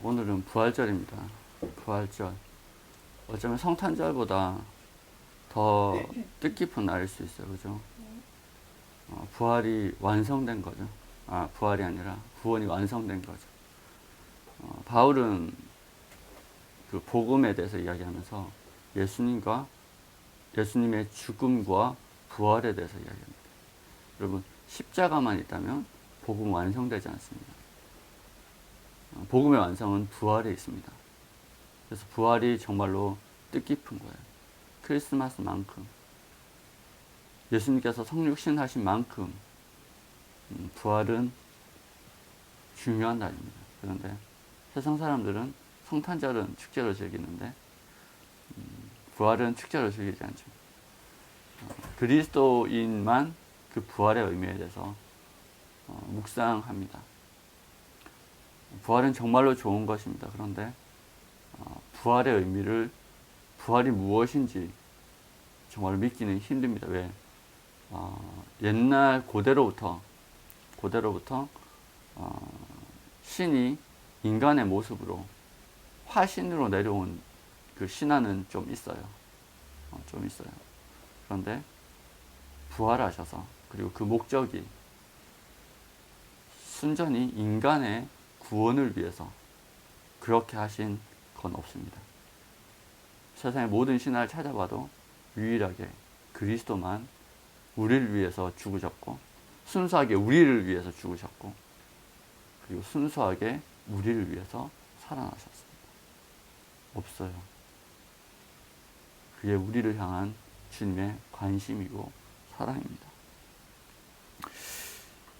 오늘은 부활절입니다. 부활절. 어쩌면 성탄절보다 더 뜻깊은 날일 수 있어요. 그죠? 부활이 완성된 거죠. 부활이 아니라 구원이 완성된 거죠. 바울은 그 복음에 대해서 이야기하면서 예수님의 죽음과 부활에 대해서 이야기합니다. 여러분, 십자가만 있다면 복음 완성되지 않습니다. 복음의 완성은 부활에 있습니다. 그래서 부활이 정말로 뜻깊은 거예요. 크리스마스만큼, 예수님께서 성육신 하신 만큼 부활은 중요한 날입니다. 그런데 세상 사람들은 성탄절은 축제로 즐기는데 부활은 축제로 즐기지 않죠. 그리스도인만 그 부활의 의미에 대해서 묵상합니다. 부활은 정말로 좋은 것입니다. 그런데 부활의 의미를, 부활이 무엇인지 정말 믿기는 힘듭니다. 왜? 옛날 고대로부터 신이 인간의 모습으로 화신으로 내려온 그 신화는 좀 있어요. 그런데 부활하셔서, 그리고 그 목적이 순전히 인간의 구원을 위해서 그렇게 하신 건 없습니다. 세상의 모든 신화를 찾아봐도 유일하게 그리스도만 우리를 위해서 죽으셨고, 순수하게 우리를 위해서 죽으셨고, 그리고 순수하게 우리를 위해서 살아나셨습니다. 없어요. 그게 우리를 향한 주님의 관심이고 사랑입니다.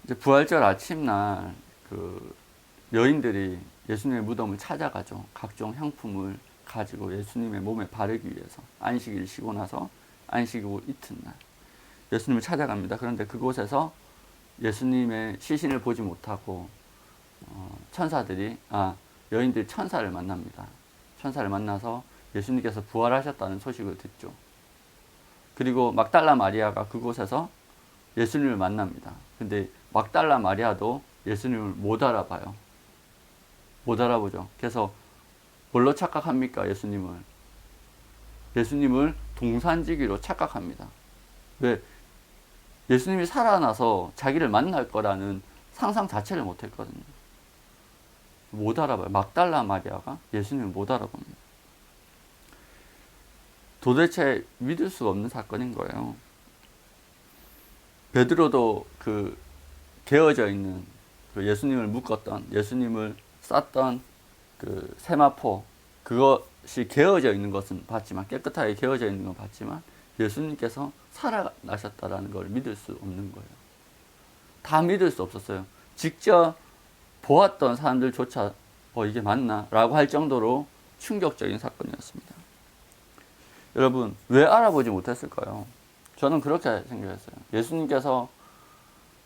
이제 부활절 아침날 여인들이 예수님의 무덤을 찾아가죠. 각종 향품을 가지고 예수님의 몸에 바르기 위해서. 안식일 쉬고 나서 안식 후 이튿날 예수님을 찾아갑니다. 그런데 그곳에서 예수님의 시신을 보지 못하고 여인들이 천사를 만납니다. 천사를 만나서 예수님께서 부활하셨다는 소식을 듣죠. 그리고 막달라 마리아가 그곳에서 예수님을 만납니다. 근데 막달라 마리아도 예수님을 못 알아봐요. 못 알아보죠. 그래서 뭘로 착각합니까? 예수님을 동산지기로 착각합니다. 왜? 예수님이 살아나서 자기를 만날 거라는 상상 자체를 못 했거든요. 못 알아봐요. 막달라 마리아가 예수님을 못 알아봅니다. 도대체 믿을 수가 없는 사건인 거예요. 베드로도 개어져 있는 예수님을 묶었던, 예수님을 쌌던 그 세마포, 그것이 개어져 있는 것은 봤지만, 깨끗하게 개어져 있는 건 봤지만 예수님께서 살아나셨다라는 걸 믿을 수 없는 거예요. 다 믿을 수 없었어요. 직접 보았던 사람들조차 이게 맞나? 라고 할 정도로 충격적인 사건이었습니다. 여러분, 왜 알아보지 못했을까요? 저는 그렇게 생각했어요. 예수님께서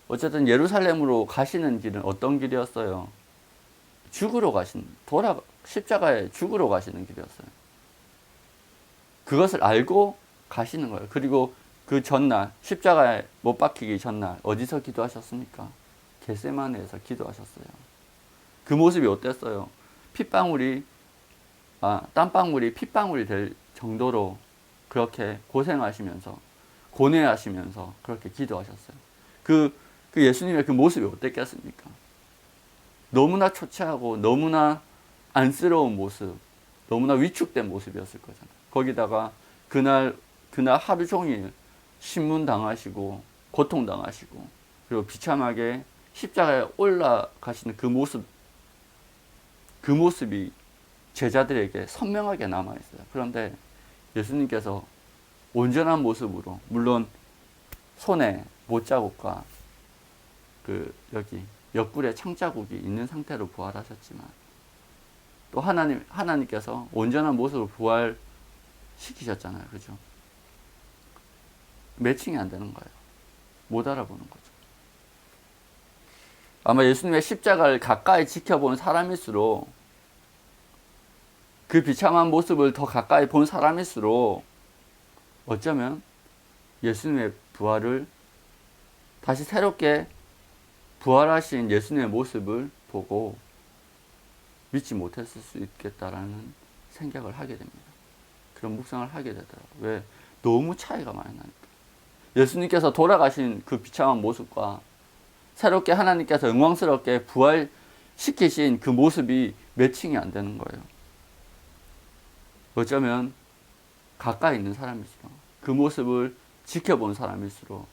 어쨌든 예루살렘으로 가시는 길은 어떤 길이었어요? 십자가에 죽으러 가시는 길이었어요. 그것을 알고 가시는 거예요. 그리고 그 전날, 십자가에 못 박히기 전날 어디서 기도하셨습니까? 겟세마네에서 기도하셨어요. 그 모습이 어땠어요? 땀방울이 핏방울이 될 정도로 그렇게 고생하시면서, 고뇌하시면서 그렇게 기도하셨어요. 그 예수님의 그 모습이 어땠겠습니까? 너무나 초췌하고 너무나 안쓰러운 모습, 너무나 위축된 모습이었을 거잖아요. 거기다가 그날 하루 종일 신문당하시고 고통당하시고, 그리고 비참하게 십자가에 올라가시는 그 모습이 제자들에게 선명하게 남아있어요. 그런데 예수님께서 온전한 모습으로, 물론 손에 못자국과 여기 옆구리에 창자국이 있는 상태로 부활하셨지만, 또 하나님께서 온전한 모습으로 부활시키셨잖아요. 그죠? 매칭이 안 되는 거예요. 못 알아보는 거죠. 아마 예수님의 십자가를 가까이 지켜본 사람일수록, 그 비참한 모습을 더 가까이 본 사람일수록 어쩌면 예수님의 부활을, 다시 새롭게 부활하신 예수님의 모습을 보고 믿지 못했을 수 있겠다라는 생각을 하게 됩니다. 그런 묵상을 하게 되더라고요. 왜? 너무 차이가 많이 나니까. 예수님께서 돌아가신 그 비참한 모습과 새롭게 하나님께서 영광스럽게 부활시키신 그 모습이 매칭이 안 되는 거예요. 어쩌면 가까이 있는 사람일수록, 그 모습을 지켜본 사람일수록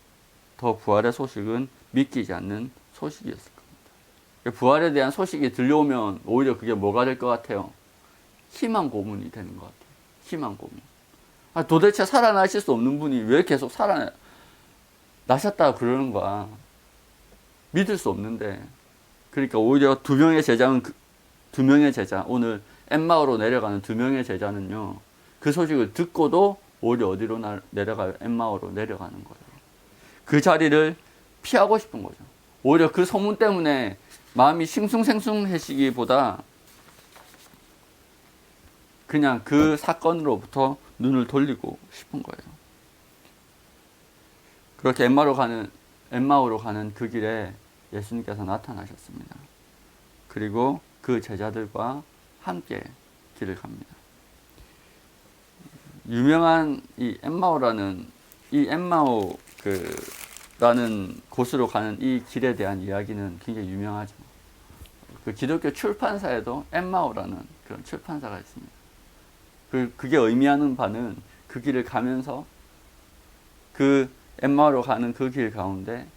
더 부활의 소식은 믿기지 않는 소식이었을 겁니다. 부활에 대한 소식이 들려오면 오히려 그게 뭐가 될 것 같아요? 희망 고문이 되는 것 같아요. 희망 고문. 도대체 살아나실 수 없는 분이 왜 계속 살아나셨다 그러는 거야. 믿을 수 없는데. 그러니까 오히려 두 명의 제자, 오늘 엠마오로 내려가는 두 명의 제자는요, 그 소식을 듣고도 오히려 어디로 내려가요? 엠마오로 내려가는 거예요. 그 자리를 피하고 싶은 거죠. 오히려 그 소문 때문에 마음이 싱숭생숭해지기보다 그냥 그 사건으로부터 눈을 돌리고 싶은 거예요. 그렇게 엠마오로 가는 그 길에 예수님께서 나타나셨습니다. 그리고 그 제자들과 함께 길을 갑니다. 유명한 이 엠마오라는 곳으로 가는 이 길에 대한 이야기는 굉장히 유명하죠. 그 기독교 출판사에도 엠마오라는 그런 출판사가 있습니다. 그게 의미하는 바는 그 길을 가면서 그 엠마오로 가는 그 길 가운데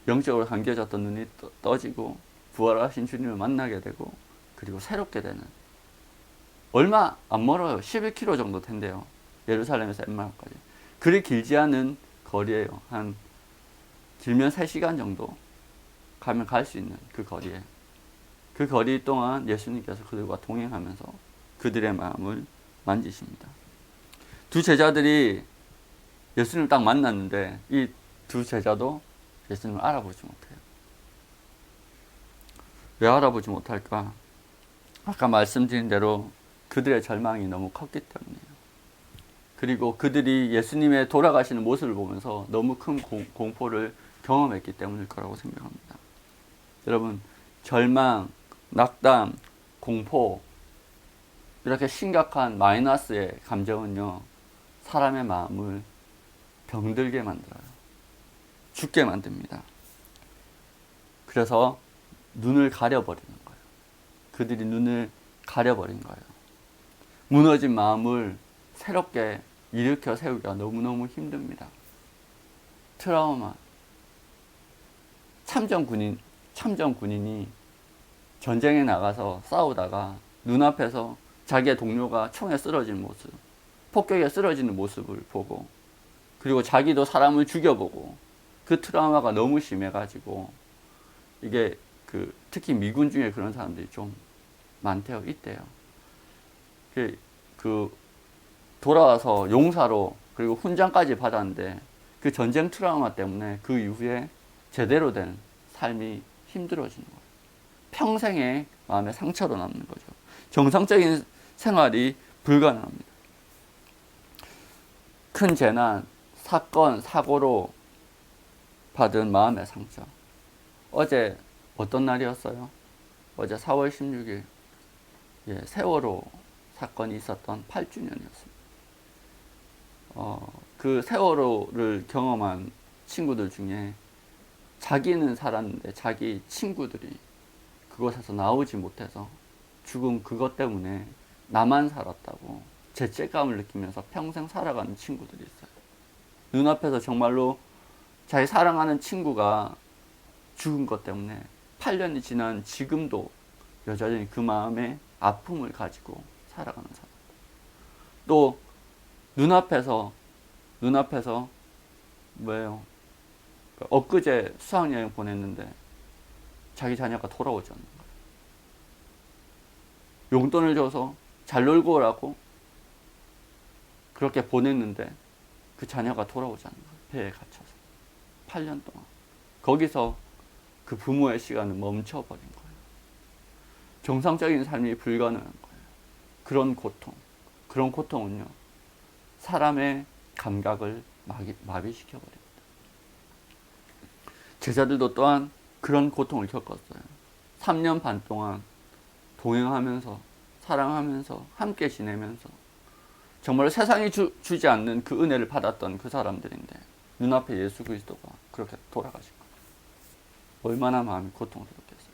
영적으로 감겨졌던 눈이 떠지고 부활하신 주님을 만나게 되고 그리고 새롭게 되는, 얼마 안 멀어요. 11km 정도 된대요. 예루살렘에서 엠마오까지. 그리 길지 않은 거리예요. 한 길면 3시간 정도 가면 갈 수 있는 그 거리에. 그 거리 동안 예수님께서 그들과 동행하면서 그들의 마음을 만지십니다. 두 제자들이 예수님을 딱 만났는데 이 두 제자도 예수님을 알아보지 못해요. 왜 알아보지 못할까? 아까 말씀드린 대로 그들의 절망이 너무 컸기 때문이에요. 그리고 그들이 예수님의 돌아가시는 모습을 보면서 너무 큰 공포를 경험했기 때문일 거라고 생각합니다. 여러분, 절망, 낙담, 공포, 이렇게 심각한 마이너스의 감정은요, 사람의 마음을 병들게 만들어요. 죽게 만듭니다. 그래서 눈을 가려버리는 거예요. 그들이 눈을 가려버린 거예요. 무너진 마음을 새롭게 일으켜 세우기가 너무너무 힘듭니다. 트라우마. 참전 군인이 전쟁에 나가서 싸우다가 눈앞에서 자기의 동료가 총에 쓰러진 모습, 폭격에 쓰러지는 모습을 보고, 그리고 자기도 사람을 죽여보고, 그 트라우마가 너무 심해가지고, 이게 특히 미군 중에 그런 사람들이 좀 많대요. 있대요. 돌아와서 용사로, 그리고 훈장까지 받았는데, 그 전쟁 트라우마 때문에 그 이후에 제대로 된 삶이 힘들어지는 거예요. 평생의 마음의 상처로 남는 거죠. 정상적인 생활이 불가능합니다. 큰 재난, 사건, 사고로 받은 마음의 상처. 어제 어떤 날이었어요? 어제 4월 16일 세월호 사건이 있었던 8주년이었습니다. 그 세월호를 경험한 친구들 중에 자기는 살았는데 자기 친구들이 그곳에서 나오지 못해서 죽은 그것 때문에 나만 살았다고 죄책감을 느끼면서 평생 살아가는 친구들이 있어요. 눈앞에서 정말로 자기 사랑하는 친구가 죽은 것 때문에 8년이 지난 지금도 여전히 그 마음에 아픔을 가지고 살아가는 사람. 또 눈앞에서 뭐예요? 엊그제 수학여행 보냈는데 자기 자녀가 돌아오지 않는 거예요. 용돈을 줘서 잘 놀고 오라고 그렇게 보냈는데 그 자녀가 돌아오지 않는 거예요. 배에 갇혀서 8년 동안. 거기서 그 부모의 시간은 멈춰버린 거예요. 정상적인 삶이 불가능한 거예요. 그런 고통은요, 사람의 감각을 마비시켜버립니다. 제자들도 또한 그런 고통을 겪었어요. 3년 반 동안 동행하면서 사랑하면서 함께 지내면서 정말 세상이 주지 않는 그 은혜를 받았던 그 사람들인데 눈앞에 예수 그리스도가 그렇게 돌아가신 거예요. 얼마나 마음이 고통스럽겠어요.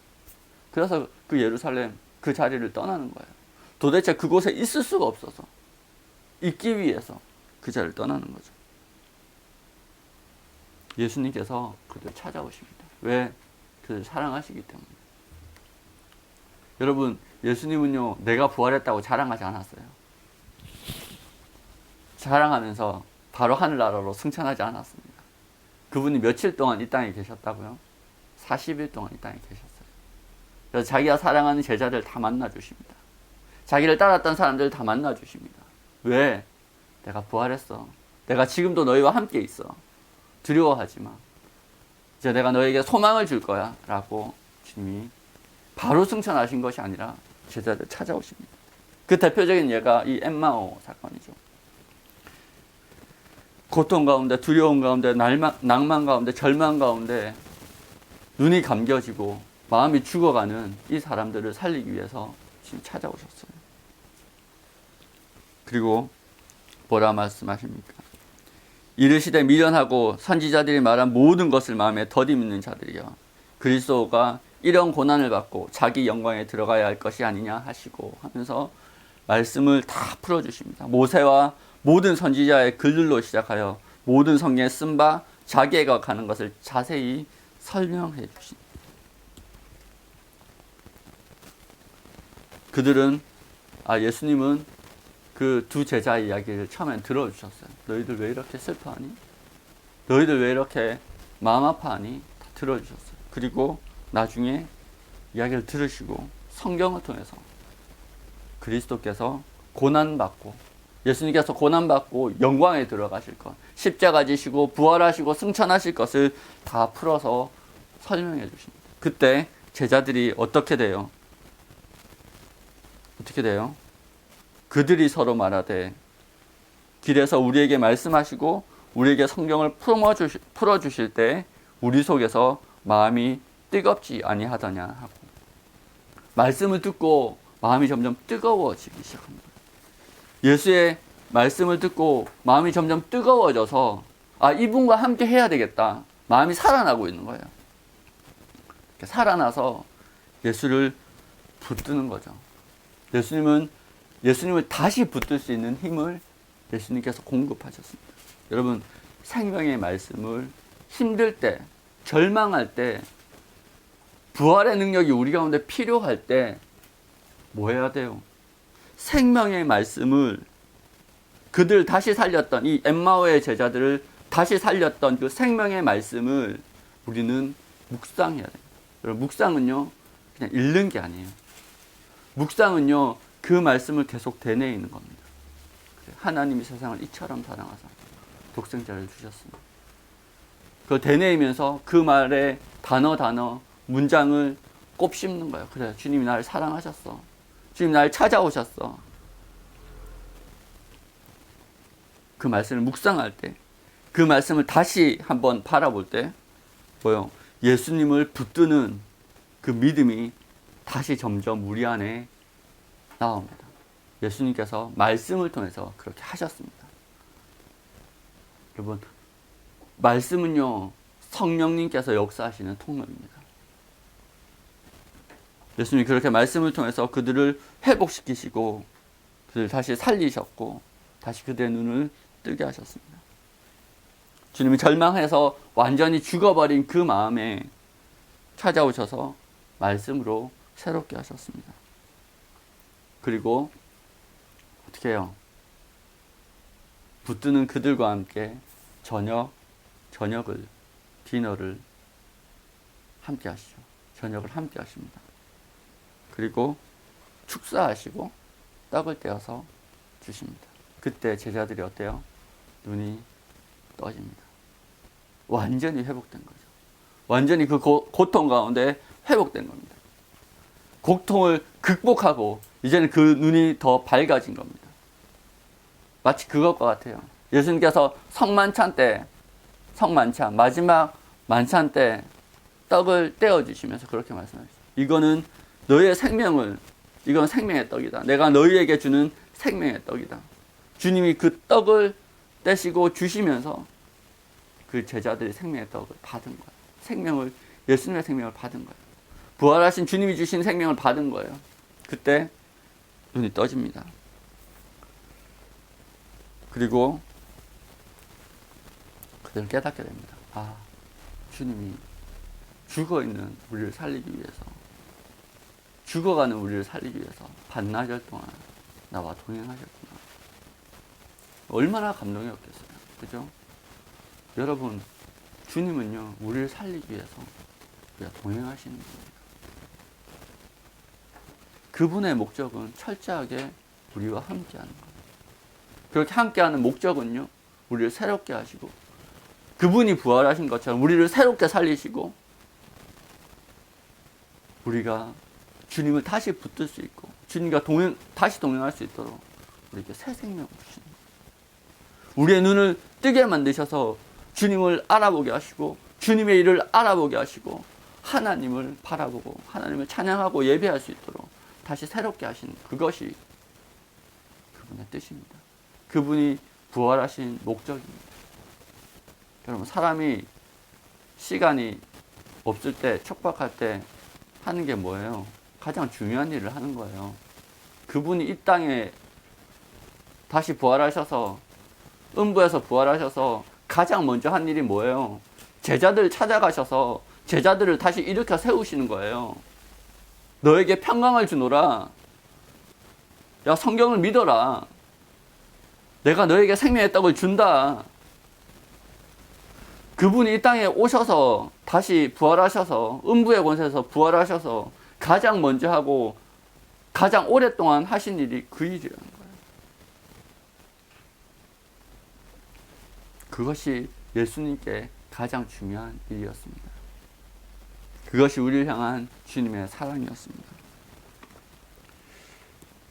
그래서 그 예루살렘 그 자리를 떠나는 거예요. 도대체 그곳에 있을 수가 없어서 있기 위해서 그 자리를 떠나는 거죠. 예수님께서 그들 찾아오십니다. 왜? 그들 사랑하시기 때문에. 여러분, 예수님은요, 내가 부활했다고 자랑하지 않았어요. 자랑하면서 바로 하늘나라로 승천하지 않았습니다. 그분이 며칠 동안 이 땅에 계셨다고요? 40일 동안 이 땅에 계셨어요. 그래서 자기가 사랑하는 제자들 다 만나주십니다. 자기를 따랐던 사람들 다 만나주십니다. 왜? 내가 부활했어. 내가 지금도 너희와 함께 있어. 두려워하지 마. 이제 내가 너에게 소망을 줄 거야. 라고 주님이 바로 승천하신 것이 아니라 제자들 찾아오십니다. 그 대표적인 예가 이 엠마오 사건이죠. 고통 가운데, 두려움 가운데, 낭만 가운데, 절망 가운데 눈이 감겨지고 마음이 죽어가는 이 사람들을 살리기 위해서 지금 찾아오셨어요. 그리고 뭐라 말씀하십니까? 이르시되 미련하고 선지자들이 말한 모든 것을 마음에 더듬는 자들이여 그리스도가 이런 고난을 받고 자기 영광에 들어가야 할 것이 아니냐 하시고 하면서 말씀을 다 풀어주십니다. 모세와 모든 선지자의 글들로 시작하여 모든 성경에 쓴 바 자기가 가는 것을 자세히 설명해 주십니다. 그들은 예수님은 그 두 제자의 이야기를 처음엔 들어주셨어요. 너희들 왜 이렇게 슬퍼하니? 너희들 왜 이렇게 마음 아파하니? 다 들어주셨어요. 그리고 나중에 이야기를 들으시고 성경을 통해서 그리스도께서 고난받고 예수님께서 고난받고 영광에 들어가실 것, 십자가 지시고 부활하시고 승천하실 것을 다 풀어서 설명해 주십니다. 그때 제자들이 어떻게 돼요? 어떻게 돼요? 그들이 서로 말하되 길에서 우리에게 말씀하시고 우리에게 성경을 풀어주실 때 우리 속에서 마음이 뜨겁지 아니하더냐 하고 말씀을 듣고 마음이 점점 뜨거워지기 시작합니다. 예수의 말씀을 듣고 마음이 점점 뜨거워져서 이분과 함께 해야 되겠다. 마음이 살아나고 있는 거예요. 살아나서 예수를 붙드는 거죠. 예수님을 다시 붙들 수 있는 힘을 예수님께서 공급하셨습니다. 여러분, 생명의 말씀을 힘들 때, 절망할 때, 부활의 능력이 우리 가운데 필요할 때 뭐 해야 돼요? 생명의 말씀을 그들 다시 살렸던 이 엠마오의 제자들을 다시 살렸던 그 생명의 말씀을 우리는 묵상해야 돼요. 여러분, 묵상은요 그냥 읽는 게 아니에요. 묵상은요 그 말씀을 계속 되뇌이는 겁니다. 하나님이 세상을 이처럼 사랑하사 독생자를 주셨습니다. 그걸 되뇌이면서 그 말의 단어 문장을 곱씹는 거예요. 그래, 주님이 나를 사랑하셨어. 주님이 나를 찾아오셨어. 그 말씀을 묵상할 때, 그 말씀을 다시 한번 바라볼 때 뭐요? 예수님을 붙드는 그 믿음이 다시 점점 우리 안에 나옵니다. 예수님께서 말씀을 통해서 그렇게 하셨습니다. 여러분, 말씀은요 성령님께서 역사하시는 통로입니다. 예수님이 그렇게 말씀을 통해서 그들을 회복시키시고 그들을 다시 살리셨고 다시 그들의 눈을 뜨게 하셨습니다. 주님이 절망해서 완전히 죽어버린 그 마음에 찾아오셔서 말씀으로 새롭게 하셨습니다. 그리고 어떻게 해요? 붙드는 그들과 함께 디너를 함께 하시죠. 저녁을 함께 하십니다. 그리고 축사하시고 떡을 떼어서 주십니다. 그때 제자들이 어때요? 눈이 떠집니다. 완전히 회복된 거죠. 완전히 그 고통 가운데 회복된 겁니다. 고통을 극복하고 이제는 그 눈이 더 밝아진 겁니다. 마치 그것과 같아요. 예수님께서 마지막 만찬 때 떡을 떼어주시면서 그렇게 말씀하셨어요. 이거는 너의 생명을 이건 생명의 떡이다. 내가 너희에게 주는 생명의 떡이다. 주님이 그 떡을 떼시고 주시면서 그 제자들이 생명의 떡을 받은 거예요. 예수님의 생명을 받은 거예요. 부활하신 주님이 주신 생명을 받은 거예요. 그때 눈이 떠집니다. 그리고 그들은 깨닫게 됩니다. 아, 주님이 죽어있는 우리를 살리기 위해서, 죽어가는 우리를 살리기 위해서 반나절 동안 나와 동행하셨구나. 얼마나 감동이었겠어요. 그죠? 여러분, 주님은요, 우리를 살리기 위해서 우리가 동행하시는 분입니다. 그분의 목적은 철저하게 우리와 함께하는 거예요. 그렇게 함께하는 목적은요, 우리를 새롭게 하시고, 그분이 부활하신 것처럼 우리를 새롭게 살리시고, 우리가 주님을 다시 붙들 수 있고, 주님과 다시 동행할 수 있도록 우리에게 새 생명을 주시는 거예요. 우리의 눈을 뜨게 만드셔서 주님을 알아보게 하시고, 주님의 일을 알아보게 하시고, 하나님을 바라보고 하나님을 찬양하고 예배할 수 있도록 다시 새롭게 하시는, 그것이 그분의 뜻입니다. 그분이 부활하신 목적입니다. 여러분, 사람이 시간이 없을 때, 촉박할 때 하는 게 뭐예요? 가장 중요한 일을 하는 거예요. 그분이 이 땅에 다시 부활하셔서, 음부에서 부활하셔서 가장 먼저 한 일이 뭐예요? 제자들 찾아가셔서 제자들을 다시 일으켜 세우시는 거예요. 너에게 평강을 주노라. 야, 성경을 믿어라. 내가 너에게 생명의 떡을 준다. 그분이 이 땅에 오셔서 다시 부활하셔서, 음부의 권세에서 부활하셔서 가장 먼저 하고 가장 오랫동안 하신 일이 그 일이라는 거예요. 그것이 예수님께 가장 중요한 일이었습니다. 그것이 우리를 향한 주님의 사랑이었습니다.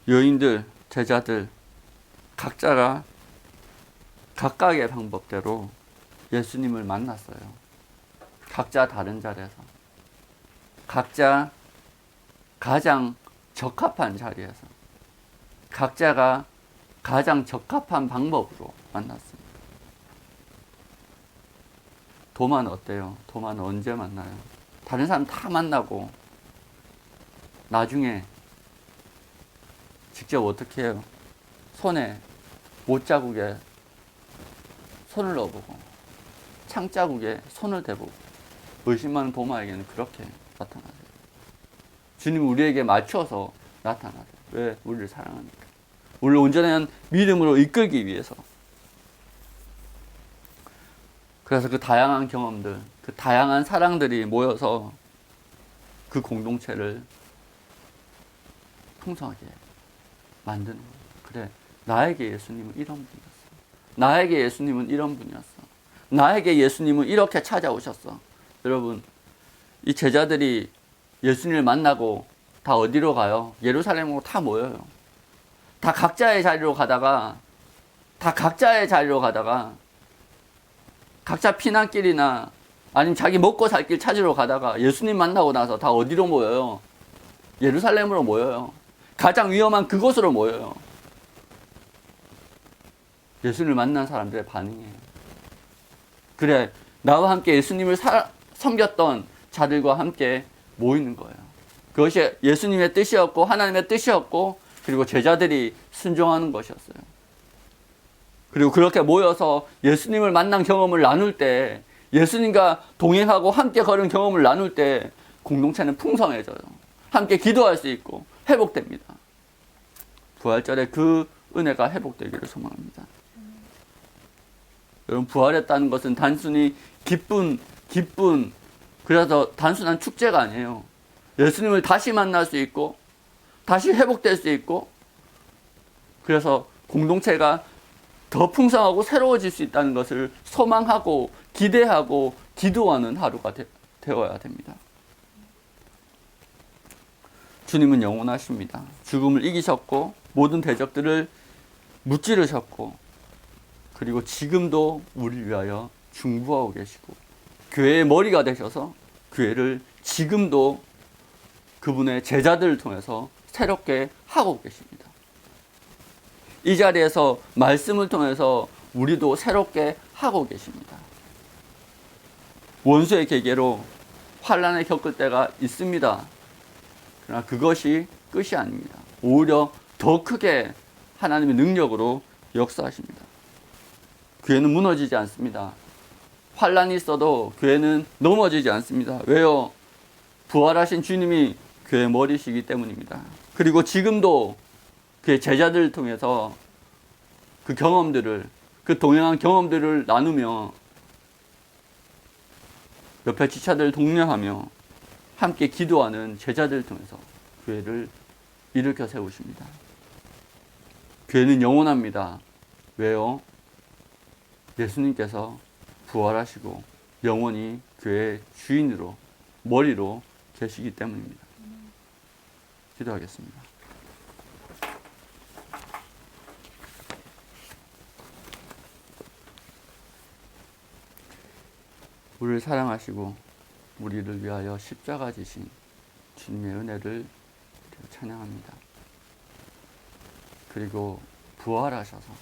여인들, 제자들 각자가 각각의 방법대로 예수님을 만났어요. 각자 다른 자리에서, 각자 가장 적합한 자리에서, 각자가 가장 적합한 방법으로 만났습니다. 도마는 어때요? 도마는 언제 만나요? 다른 사람 다 만나고 나중에 직접 어떻게 해요? 손에 못자국에 손을 넣어보고 창자국에 손을 대보고 의심하는 도마에게는 그렇게 나타나세요. 주님은 우리에게 맞춰서 나타나세요. 왜? 우리를 사랑하니까. 우리를 온전한 믿음으로 이끌기 위해서. 그래서 그 다양한 경험들, 그 다양한 사랑들이 모여서 그 공동체를 풍성하게 만드는 거예요. 그래, 나에게 예수님은 이런 분이었어. 나에게 예수님은 이런 분이었어. 나에게 예수님은 이렇게 찾아오셨어. 여러분, 이 제자들이 예수님을 만나고 다 어디로 가요? 예루살렘으로 다 모여요. 다 각자의 자리로 가다가 각자 피난길이나 아니면 자기 먹고 살 길 찾으러 가다가 예수님 만나고 나서 다 어디로 모여요? 예루살렘으로 모여요. 가장 위험한 그곳으로 모여요. 예수님을 만난 사람들의 반응이에요. 그래, 나와 함께 예수님을 섬겼던 자들과 함께 모이는 거예요. 그것이 예수님의 뜻이었고 하나님의 뜻이었고, 그리고 제자들이 순종하는 것이었어요. 그리고 그렇게 모여서 예수님을 만난 경험을 나눌 때, 예수님과 동행하고 함께 걸은 경험을 나눌 때 공동체는 풍성해져요. 함께 기도할 수 있고 회복됩니다. 부활절에 그 은혜가 회복되기를 소망합니다. 여러분, 부활했다는 것은 단순히 기쁜 그래서 단순한 축제가 아니에요. 예수님을 다시 만날 수 있고 다시 회복될 수 있고, 그래서 공동체가 더 풍성하고 새로워질 수 있다는 것을 소망하고 기대하고 기도하는 하루가 되어야 됩니다. 주님은 영원하십니다. 죽음을 이기셨고 모든 대적들을 무찌르셨고, 그리고 지금도 우리를 위하여 중보하고 계시고 교회의 머리가 되셔서 교회를 지금도 그분의 제자들을 통해서 새롭게 하고 계십니다. 이 자리에서 말씀을 통해서 우리도 새롭게 하고 계십니다. 원수의 계계로 환난을 겪을 때가 있습니다. 그러나 그것이 끝이 아닙니다. 오히려 더 크게 하나님의 능력으로 역사하십니다. 교회는 무너지지 않습니다. 환난이 있어도 교회는 넘어지지 않습니다. 왜요? 부활하신 주님이 교회의 머리시기 때문입니다. 그리고 지금도 그의 제자들을 통해서 그 경험들을, 그 동행한 경험들을 나누며 옆에 지체들을 독려하며 함께 기도하는 제자들을 통해서 교회를 일으켜 세우십니다. 교회는 영원합니다. 왜요? 예수님께서 부활하시고 영원히 교회의 주인으로, 머리로 계시기 때문입니다. 기도하겠습니다. 우리를 사랑하시고 우리를 위하여 십자가 지신 주님의 은혜를 찬양합니다. 그리고 부활하셔서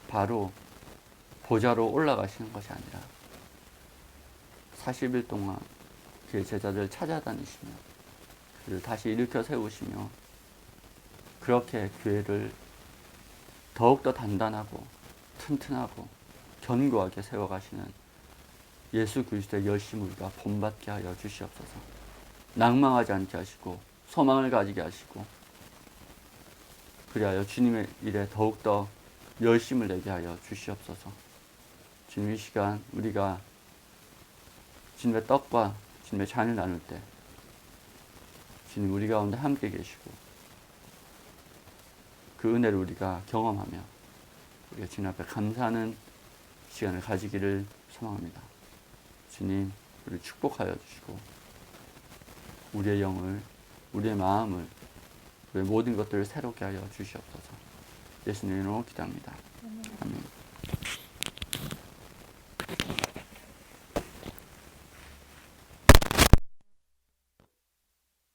바로 보좌로 올라가시는 것이 아니라 40일 동안 그의 제자들을 찾아다니시며 그를 다시 일으켜 세우시며 그렇게 교회를 더욱더 단단하고 튼튼하고 견고하게 세워가시는 예수 그리스도의 열심을 우리가 본받게 하여 주시옵소서. 낭망하지 않게 하시고 소망을 가지게 하시고 그리하여 주님의 일에 더욱더 열심을 내게 하여 주시옵소서. 주님, 이 시간 우리가 주님의 떡과 주님의 잔을 나눌 때 주님 우리 가운데 함께 계시고 그 은혜를 우리가 경험하며 우리가 주님 앞에 감사하는 시간을 가지기를 소망합니다. 주님, 우리를 축복하여 주시고 우리의 영을, 우리의 마음을, 우리의 모든 것들을 새롭게 하여 주시옵소서. 예수님의 이름으로 기도합니다. 아멘.